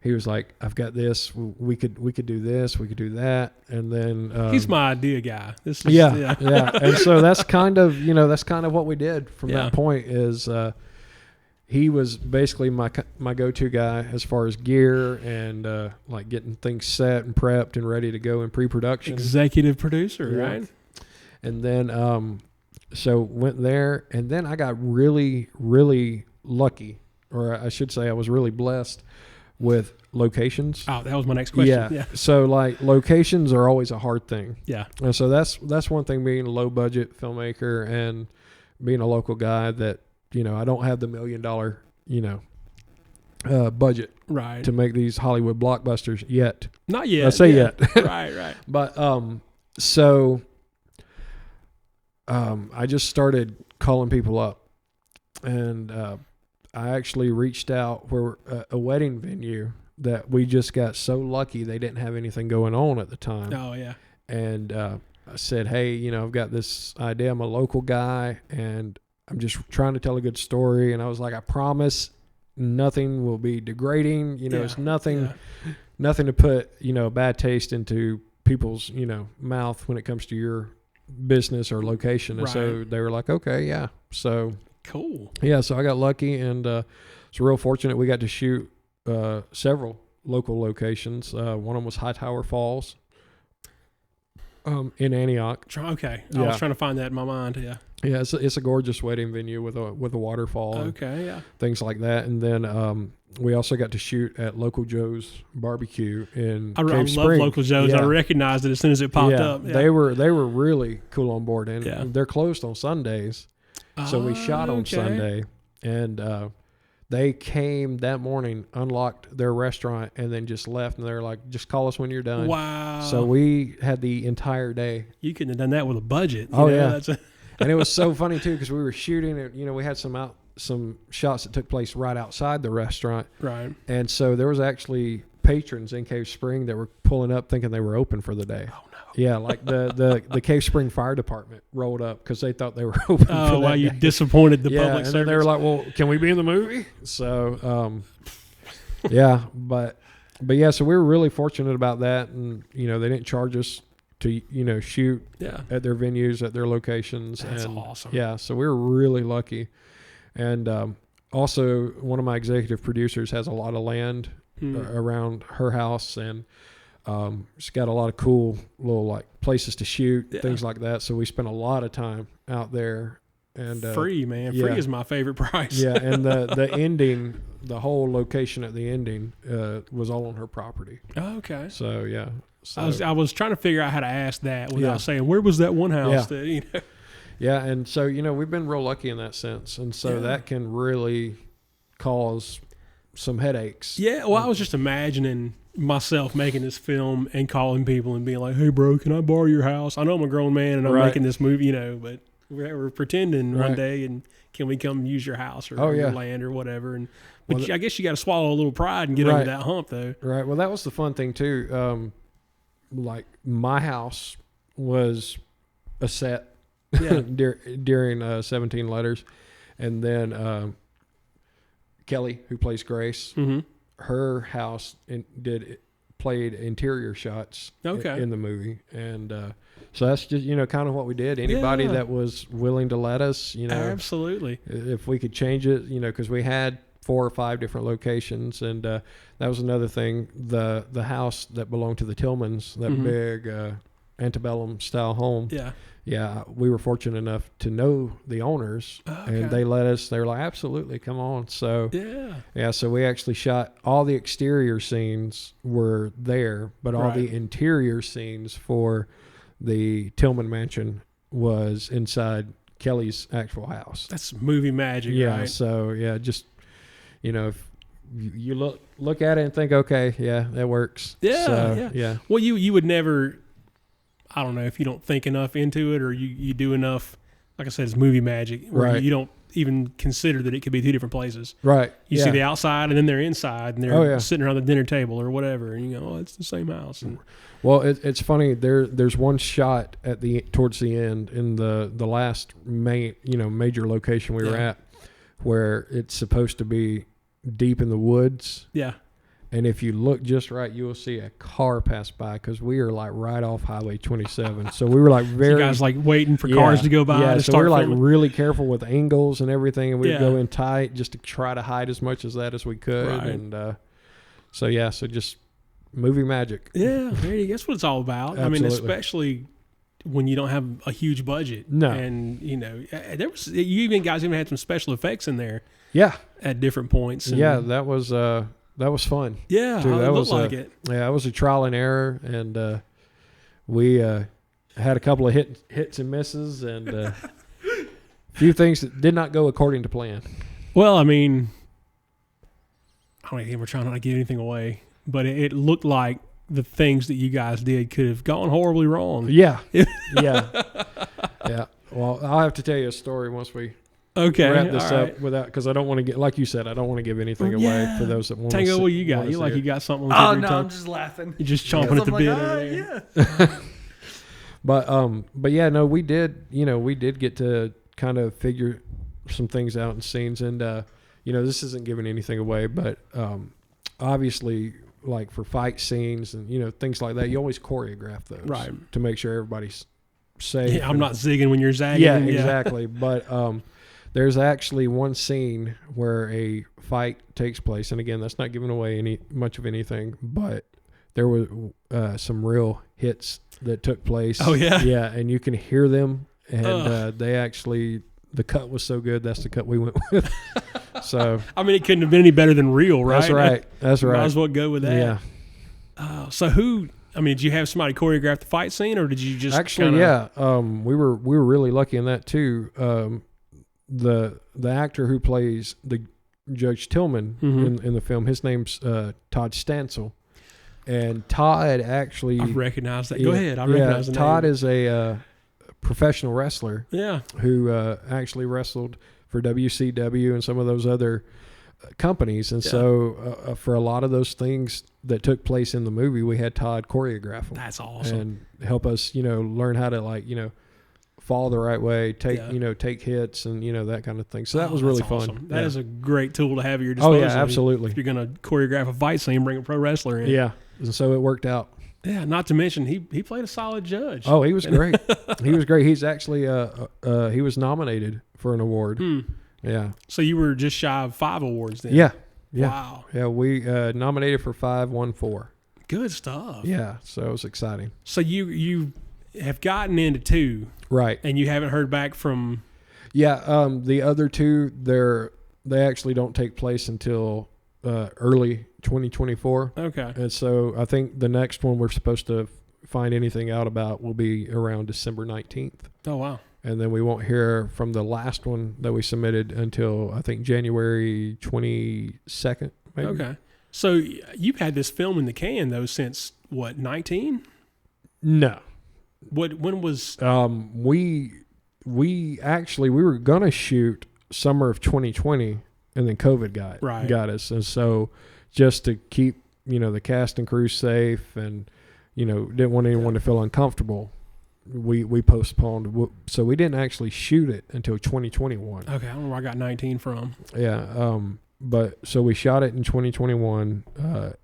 he was like, "I've got this. We could do this. We could do that." And then he's my idea guy. This is, yeah. And so that's kind of what we did from that point. Is he was basically my go-to guy as far as gear and like getting things set and prepped and ready to go in pre-production. Executive producer, right? And then so went there, and then I got really, really lucky, or I should say I was really blessed with locations. Oh, that was my next question. Yeah. So like locations are always a hard thing. Yeah. And so that's one thing, being a low budget filmmaker and being a local guy, that I don't have the $1 million budget Right. to make these Hollywood blockbusters yet. Not yet. I say yet. Right. But so I just started calling people up, and I actually reached out for a wedding venue that we just got so lucky they didn't have anything going on at the time. Oh, yeah. And I said, hey, I've got this idea. I'm a local guy, and I'm just trying to tell a good story. And I was like, I promise nothing will be degrading. It's nothing to put, a bad taste into people's, mouth when it comes to your business or location. And so they were like, okay, yeah. So cool. Yeah. So I got lucky, and it's real fortunate. We got to shoot several local locations. One of them was Hightower Falls in Antioch. Okay. Yeah. I was trying to find that in my mind. Yeah. Yeah, it's a gorgeous wedding venue with a waterfall. Okay, yeah. Things like that. And then we also got to shoot at Local Joe's Barbecue in I Cave love Spring. Local Joe's. Yeah. I recognized it as soon as it popped up. Yeah. They were really cool on board, and they're closed on Sundays. So we shot on Sunday, and they came that morning, unlocked their restaurant, and then just left. And they're like, just call us when you're done. Wow. So we had the entire day. You couldn't have done that with a budget. Yeah. And it was so funny, too, because we were shooting it. We had some shots that took place right outside the restaurant. Right. And so there was actually patrons in Cave Spring that were pulling up thinking they were open for the day. Oh, no. Yeah, like the Cave Spring Fire Department rolled up because they thought they were open for that wow, day. you disappointed the public and service. then they were like, well, can we be in the movie? So, yeah, but yeah, so we were really fortunate about that. And, they didn't charge us to, shoot at their venues, at their locations. That's and awesome. Yeah, so we were really lucky. And also, one of my executive producers has a lot of land around her house, and she's got a lot of cool little places to shoot, things like that. So we spent a lot of time out there. And free, man. Free is my favorite price. Yeah, and the ending, the whole location at the ending was all on her property. Oh, okay. So yeah. So, I was trying to figure out how to ask that without saying, where was that one house that, Yeah, and so, we've been real lucky in that sense. And so that can really cause some headaches. Yeah, well, I was just imagining myself making this film and calling people and being like, hey, bro, can I borrow your house? I know I'm a grown man and I'm making this movie, but we're pretending one day, and can we come use your house or your land or whatever? But I guess you got to swallow a little pride and get over that hump, though. Right. Well, that was the fun thing, too. My house was a set during 17 Letters. And then Kelly, who plays Grace, her house played interior shots in the movie. And so that's just, kind of what we did. Anybody that was willing to let us, absolutely, if we could change it, because we had 4 or 5 different locations. And that was another thing. The house that belonged to the Tillmans, that big antebellum style home. Yeah, we were fortunate enough to know the owners, and they let us. They were like, absolutely, come on. So so we actually shot all the exterior scenes were there, but all the interior scenes for the Tillman Mansion was inside Kelly's actual house. That's movie magic, right? So just if you look at it and think, okay, that works. Yeah. Well, you would never. I don't know if you don't think enough into it, or you do enough. Like I said, it's movie magic. Where you don't even consider that it could be 2 different places. Right. You see the outside, and then they're inside, and they're sitting around the dinner table or whatever, and you go, "Oh, it's the same house." And, well, it's funny. There's one shot towards the end in the last major location we were at, where it's supposed to be deep in the woods. Yeah. And if you look just right, you will see a car pass by, because we are right off Highway 27. So we were very... So you guys waiting for cars to go by? Yeah, to so start we were filming? really careful with angles and everything, and we'd go in tight just to try to hide as much as we could. Right. And so just movie magic. Yeah, that's what it's all about. Absolutely. I mean, especially when you don't have a huge budget. No. And, you guys even had some special effects in there. Yeah. At different points. And that was fun. Yeah, too. That was like it. Yeah, it was a trial and error, and we had a couple of hits and misses, and a few things that did not go according to plan. Well, I mean, don't even, we're trying not to give anything away, but it looked like the things that you guys did could have gone horribly wrong. Yeah. Yeah. Yeah. Well, I'll have to tell you a story once we wrap this up without, because I don't want to get, like you said, I don't want to give anything away for those that want to. Tango, what you got? You like you got something? Oh no, I'm just laughing. You're just chomping at the bit over there. Yeah. But yeah, no, we did get to kind of figure some things out in scenes, and this isn't giving anything away, but obviously, like for fight scenes and things like that, you always choreograph those, right, to make sure everybody's safe. Yeah, I'm not zigging when you're zagging. Yeah, exactly. But there's actually one scene where a fight takes place, and again, that's not giving away much of anything, but there were some real hits that took place. Oh yeah, yeah, and you can hear them, and they actually, the cut was so good, that's the cut we went with. So I mean, it couldn't have been any better than real, right? That's right. Might as well go with that. Yeah. So who? I mean, did you have somebody choreograph the fight scene, or did you just actually? Yeah. We were really lucky in that too. The actor who plays the Judge Tillman in the film, his name's Todd Stansel, and Todd actually. I recognize that. Go ahead. I recognize the name. Todd is a professional wrestler. Yeah. Who actually wrestled for WCW and some of those other companies, and so for a lot of those things that took place in the movie, we had Todd choreograph them. That's awesome. And help us, learn how to fall the right way, take hits, and that kind of thing. So that was really fun. Awesome. That is a great tool to have at your disposal. Oh yeah, absolutely. If you're going to choreograph a fight scene, bring a pro wrestler in. Yeah, and so it worked out. Yeah, not to mention he played a solid judge. Oh, he was great. He was great. He's actually he was nominated for an award. Yeah. So you were just shy of 5 awards then. Yeah. Wow. Yeah, we nominated for 5, won 4. Good stuff. Yeah, so it was exciting. So you have gotten into 2, right? And you haven't heard back from. Yeah, the other 2, they actually don't take place until early 2024. Okay. And so I think the next one we're supposed to find anything out about will be around December 19th. Oh wow. And then we won't hear from the last one that we submitted until I think January 22nd. Maybe. Okay. So you've had this film in the can though since what, 19? No. When was? We were gonna shoot summer of 2020, and then COVID got us, and so just to keep the cast and crew safe, and didn't want anyone to feel uncomfortable. We postponed, so we didn't actually shoot it until 2021. Okay, I don't know where I got 19 from. Yeah, but so we shot it in 2021,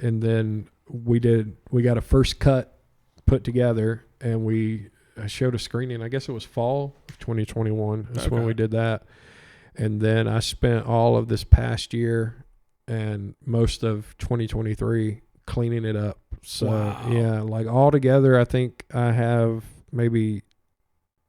and then we got a first cut put together, and we showed a screening. I guess it was fall of 2021. That's when we did that, and then I spent all of this past year and most of 2023 cleaning it up. So yeah, like all together, I think I have maybe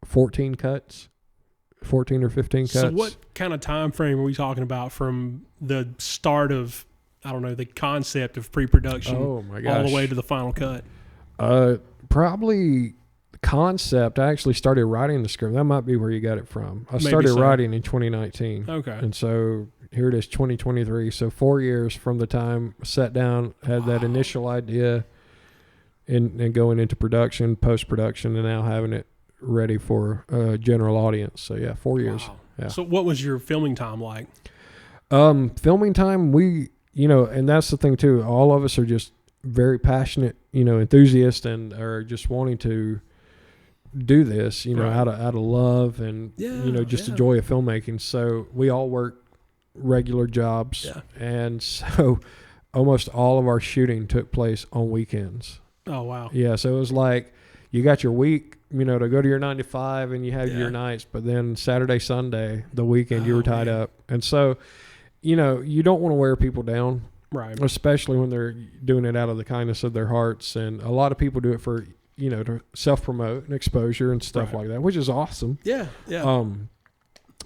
14 or 15 cuts. So what kind of time frame are we talking about from the start of, I don't know, the concept of pre-production all the way to the final cut? Probably concept. I actually started writing the script. That might be where you got it from. I started writing in 2019. Okay. And so here it is, 2023. So 4 years from the time I sat down, had that initial idea, and going into production, post-production, and now having it ready for a general audience. So yeah, 4 years. Wow. Yeah. So what was your filming time like? Filming time, and that's the thing too. All of us are just very passionate, enthusiasts, and are just wanting to do this, out of love and just the joy of filmmaking. So we all work regular jobs, and so almost all of our shooting took place on weekends. Oh wow. Yeah, so it was like you got your week, to go to your 9 to 5, and you have your nights, but then Saturday, Sunday, the weekend, you were tied up. And so, you don't want to wear people down, right? Especially when they're doing it out of the kindness of their hearts. And a lot of people do it for, to self-promote and exposure and stuff like that, which is awesome. Yeah, yeah.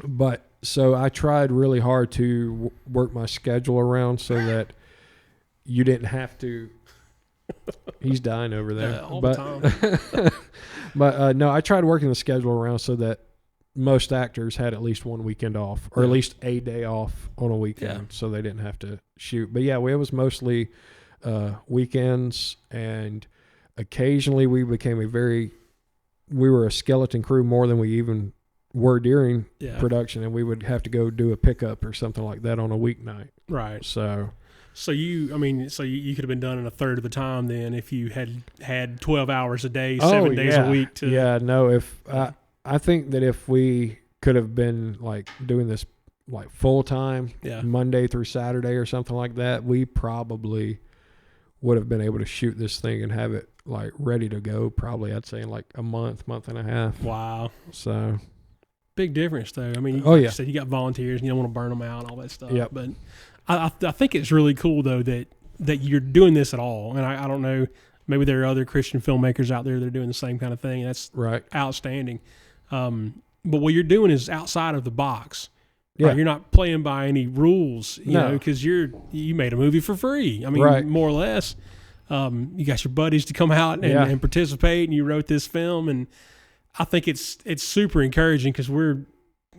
But so I tried really hard to work my schedule around so that you didn't have to. He's dying over there. All the time. But no, I tried working the schedule around so that most actors had at least one weekend off, or at least a day off on a weekend, Yeah. so they didn't have to shoot. But yeah, it was mostly weekends, and occasionally we were a skeleton crew more than we even were during production, and we would have to go do a pickup or something like that on a weeknight. Right. So you could have been done in a third of the time then if you had 12 hours a day, 7 days a week. I think that if we could have been like doing this like full time, Monday through Saturday or something like that, we probably would have been able to shoot this thing and have it like ready to go. Probably, I'd say in like a month and a half. Wow. So big difference though. I mean, you said you got volunteers and you don't want to burn them out and all that stuff. Yep. But I think it's really cool though that you're doing this at all. And I don't know, maybe there are other Christian filmmakers out there that are doing the same kind of thing. That's right. Outstanding. But what you're doing is outside of the box. Yeah. Right? You're not playing by any rules, you know, because you made a movie for free. I mean, more or less. You got your buddies to come out and participate, and you wrote this film, and I think it's super encouraging because we're,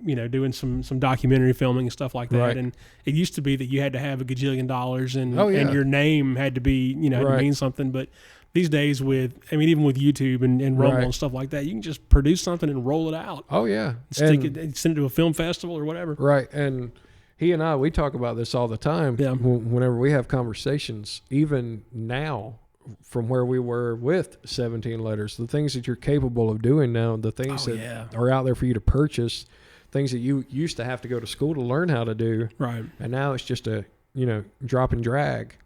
you know, doing some documentary filming and stuff like that. Right. And it used to be that you had to have $1 gajillion and your name had to be, you know, had to mean something. But these days even with YouTube and Rumble and stuff like that, you can just produce something and roll it out. Oh yeah. Send it to a film festival or whatever. Right. And he and I, we talk about this all the time. Yeah. Whenever we have conversations, even now, from where we were with 17 Letters, the things that you're capable of doing now, the things that are out there for you to purchase, things that you used to have to go to school to learn how to do. Right. And now it's just a, you know, drop and drag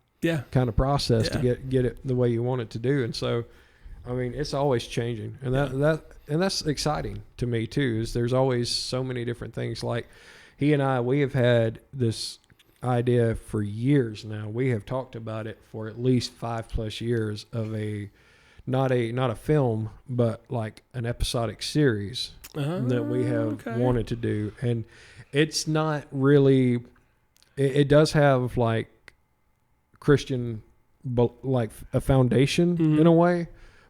kind of process to get it the way you want it to do. And so, I mean, it's always changing. And that's exciting to me too, is there's always so many different things. Like he and I, we have had this idea for years now. We have talked about it for at least 5+ years of not a film, but like an episodic series that we have wanted to do. And it's not really, it does have like Christian, like a foundation in a way,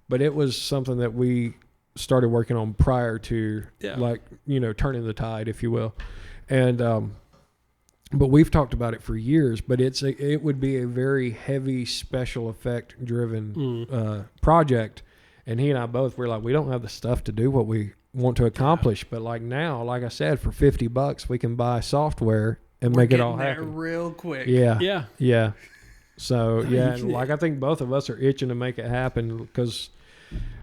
but it was something that we started working on prior to like, you know, turning the tide, if you will. And, but we've talked about it for years, but it would be a very heavy special effect driven project. And he and I both were like, we don't have the stuff to do what we want to accomplish. But like now, like I said, for $50, we can buy software and make it all happen real quick. Yeah. So and like I think both of us are itching to make it happen because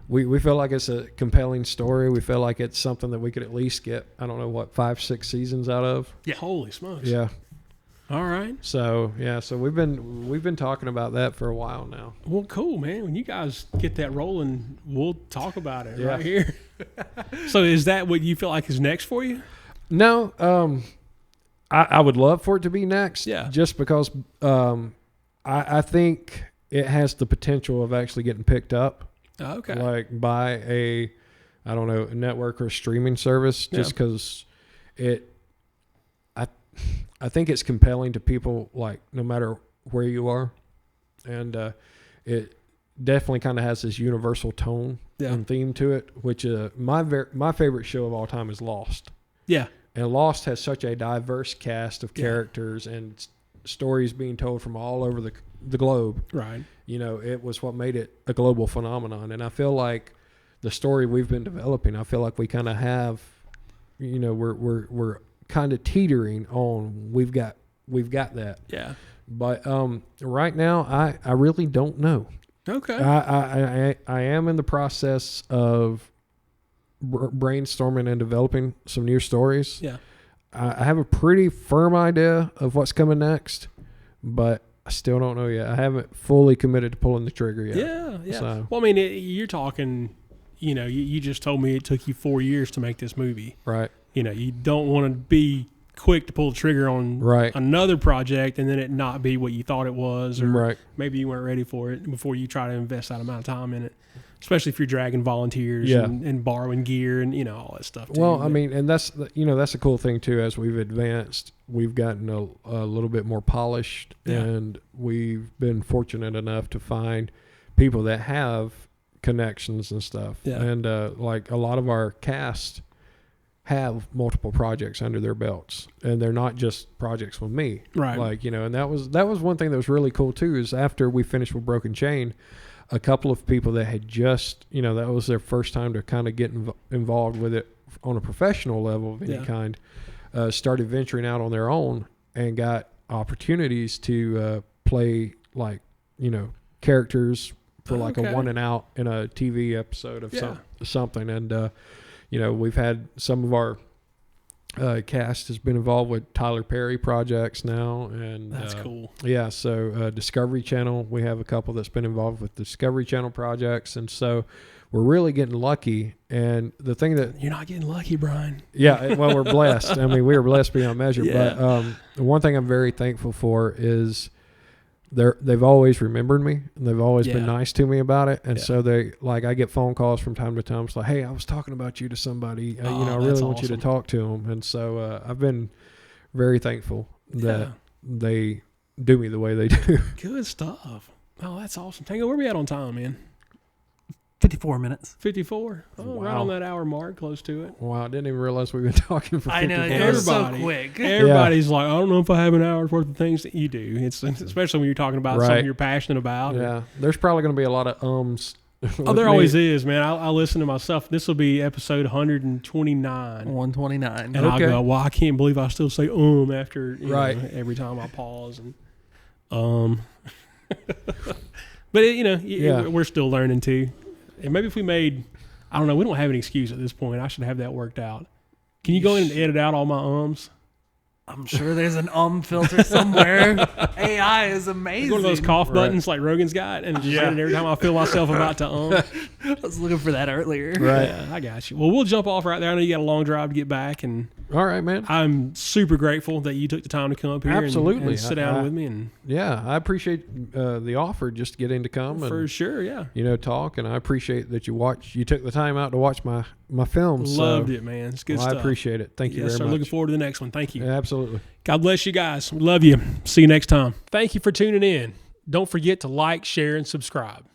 we feel like it's a compelling story. We feel like it's something that we could at least get, I don't know, 5-6 seasons out of. Yeah, holy smokes. Yeah. All right. So we've been talking about that for a while now. Well, cool, man. When you guys get that rolling, we'll talk about it right here. So is that what you feel like is next for you? No, I would love for it to be next. Yeah. Just because I think it has the potential of actually getting picked up. Okay. Like by a network or streaming service, just because I think it's compelling to people, like no matter where you are, and it definitely kind of has this universal tone and theme to it. Which my favorite show of all time is Lost. Yeah, and Lost has such a diverse cast of characters and stories being told from all over the globe. Right. You know, it was what made it a global phenomenon, and I feel like the story we've been developing, I feel like we kind of have, you know, we're kind of teetering on we've got that. Yeah. But right now I really don't know. Okay. I am in the process of brainstorming and developing some new stories. Yeah. I have a pretty firm idea of what's coming next, but I still don't know yet. I haven't fully committed to pulling the trigger yet. Yeah, yeah. So. Well, I mean, you're talking, you know, you just told me it took you 4 years to make this movie. Right. You know, you don't want to be quick to pull the trigger on another project and then it not be what you thought it was, or maybe you weren't ready for it before you try to invest that amount of time in it. Especially if you're dragging volunteers and borrowing gear and, you know, all that stuff too. Well, I mean, and that's a cool thing too. As we've advanced, we've gotten a little bit more polished, and we've been fortunate enough to find people that have connections and stuff. Yeah. And like a lot of our cast have multiple projects under their belts, and they're not just projects with me. Right. Like, and that was one thing that was really cool too, is after we finished with Broken Chain, a couple of people that had just, that was their first time to kind of get involved with it on a professional level of any kind, started venturing out on their own and got opportunities to play like, characters for like a one and out in a TV episode of something. And, we've had some of our cast has been involved with Tyler Perry projects now. And that's cool. Yeah. So Discovery Channel, we have a couple that's been involved with Discovery Channel projects. And so we're really getting lucky. And the thing that... You're not getting lucky, Brian. Yeah. Well, we're blessed. I mean, we are blessed beyond measure. Yeah. But the one thing I'm very thankful for is... They've always remembered me, and they've always been nice to me about it. And so I get phone calls from time to time. It's like, hey, I was talking about you to somebody. I really want you to talk to them. And so I've been very thankful that they do me the way they do. Good stuff. Oh, that's awesome. Tango, where are we at on time, man? 54 minutes. 54? Oh, wow. Right on that hour mark, close to it. Wow, I didn't even realize we've been talking for 54 minutes. I know, it was so quick. Everybody's like, I don't know if I have an hour's worth of things that you do. It's especially when you're talking about something you're passionate about. Yeah, there's probably going to be a lot of Oh, there always is, man. I listen to myself. This will be episode 129. 129. And I'll go, well, I can't believe I still say after every time I pause. And But, we're still learning too. And maybe if we made, I don't know, we don't have an excuse at this point. I should have that worked out. Can you go in and edit out all my ums? I'm sure there's an filter somewhere. AI is amazing. One of those cough buttons like Rogan's got, and just edit every time I feel myself about to I was looking for that earlier. Right. Yeah, I got you. Well, we'll jump off right there. I know you got a long drive to get back, and all right, man. I'm super grateful that you took the time to come up here and sit down with me. And I appreciate the offer just getting to come for sure. Yeah, talk, and I appreciate that you took the time out to watch my films. Loved it, man. It's good stuff. I appreciate it. Thank you very much. Looking forward to the next one. Thank you. Yeah, absolutely. God bless you guys. We love you. See you next time. Thank you for tuning in. Don't forget to like, share, and subscribe.